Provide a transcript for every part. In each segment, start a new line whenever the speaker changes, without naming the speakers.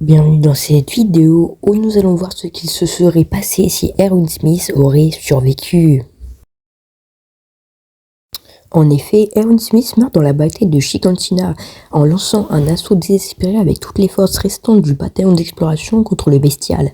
Bienvenue dans cette vidéo où nous allons voir ce qu'il se serait passé si Erwin Smith aurait survécu. En effet, Erwin Smith meurt dans la bataille de Chicantina en lançant un assaut désespéré avec toutes les forces restantes du bataillon d'exploration contre le bestial.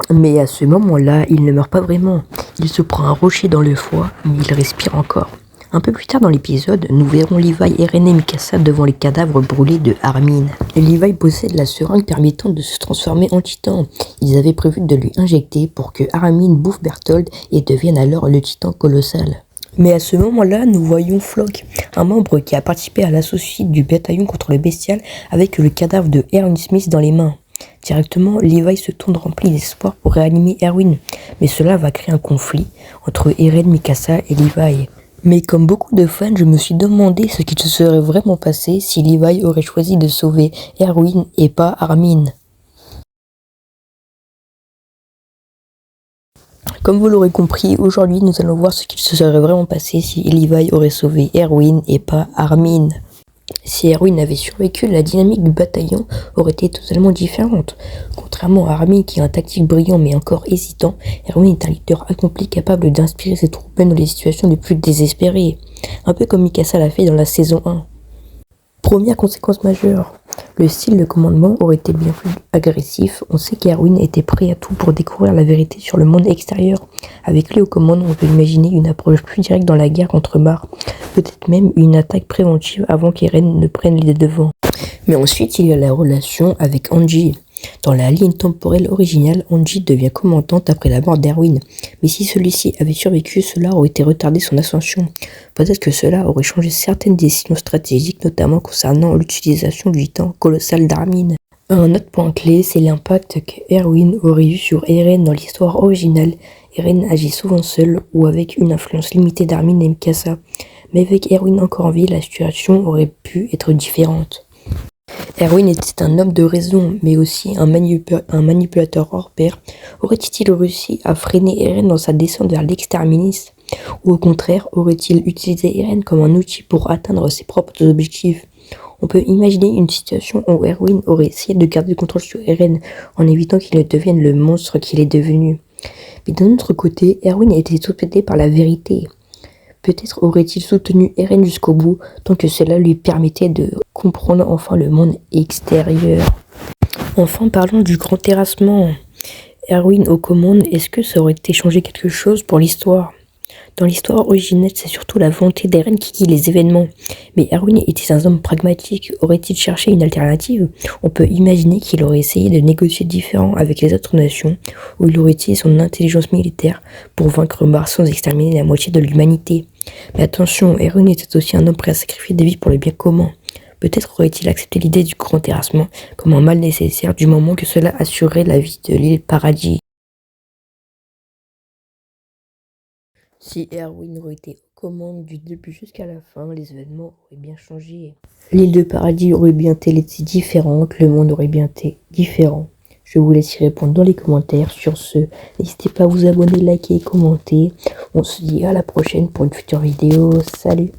Mais à ce moment-là, il ne meurt pas vraiment. Il se prend un rocher dans le foie, mais il respire encore. Un peu plus tard dans l'épisode, nous verrons Levi, Eren et Mikasa devant les cadavres brûlés de Armin. Levi possède la seringue permettant de se transformer en titan. Ils avaient prévu de lui injecter pour que Armin bouffe Bertholdt et devienne alors le titan colossal. Mais à ce moment-là, nous voyons Floch, un membre qui a participé à l'assaut suicide du bataillon contre le bestial avec le cadavre de Erwin Smith dans les mains. Directement, Levi se tourne rempli d'espoir pour réanimer Erwin, mais cela va créer un conflit entre Eren, Mikasa et Levi. Mais comme beaucoup de fans, je me suis demandé ce qui se serait vraiment passé si Levi aurait choisi de sauver Erwin et pas Armin. Comme vous l'aurez compris, aujourd'hui nous allons voir ce qu'il se serait vraiment passé si Levi aurait sauvé Erwin et pas Armin. Si Erwin avait survécu, la dynamique du bataillon aurait été totalement différente. Contrairement à Armin qui a un tactique brillant mais encore hésitant, Erwin est un leader accompli capable d'inspirer ses troupes dans les situations les plus désespérées. Un peu comme Mikasa l'a fait dans la saison 1. Première conséquence majeure, le style de commandement aurait été bien plus agressif. On sait qu'Erwin était prêt à tout pour découvrir la vérité sur le monde extérieur. Avec lui au commandement, on peut imaginer une approche plus directe dans la guerre contre Mar, peut-être même une attaque préventive avant qu'Eren ne prenne les devants. Mais ensuite, il y a la relation avec Angie. Dans la ligne temporelle originale, Angie devient commandante après la mort d'Erwin. Mais si celui-ci avait survécu, cela aurait été retardé son ascension. Peut-être que cela aurait changé certaines décisions stratégiques, notamment concernant l'utilisation du titan colossal d'Armin. Un autre point clé, c'est l'impact qu'Erwin aurait eu sur Eren dans l'histoire originale. Eren agit souvent seul ou avec une influence limitée d'Armin et Mikasa. Mais avec Erwin encore en vie, la situation aurait pu être différente. Erwin était un homme de raison, mais aussi un manipulateur hors pair. Aurait-il réussi à freiner Eren dans sa descente vers l'exterminus? Ou au contraire, aurait-il utilisé Eren comme un outil pour atteindre ses propres objectifs? On peut imaginer une situation où Erwin aurait essayé de garder le contrôle sur Eren en évitant qu'il ne devienne le monstre qu'il est devenu. Mais d'un autre côté, Erwin était obsédé par la vérité. Peut-être aurait-il soutenu Eren jusqu'au bout, tant que cela lui permettait de comprendre enfin le monde extérieur. Enfin, parlons du grand terrassement. Erwin aux commandes, est-ce que ça aurait été changé quelque chose pour l'histoire? Dans l'histoire originelle, c'est surtout la volonté d'Eren qui guide les événements. Mais Erwin était un homme pragmatique. Aurait-il cherché une alternative? On peut imaginer qu'il aurait essayé de négocier différent avec les autres nations, ou il aurait utilisé son intelligence militaire pour vaincre Mar sans exterminer la moitié de l'humanité. Mais attention, Erwin était aussi un homme prêt à sacrifier des vies pour le bien commun. Peut-être aurait-il accepté l'idée du grand terrassement comme un mal nécessaire du moment que cela assurerait la vie de l'île Paradis. Si Erwin aurait été aux commandes du début jusqu'à la fin, les événements auraient bien changé. L'île de Paradis aurait bien été différente, le monde aurait bien été différent. Je vous laisse y répondre dans les commentaires. Sur ce, n'hésitez pas à vous abonner, liker et commenter. On se dit à la prochaine pour une future vidéo. Salut!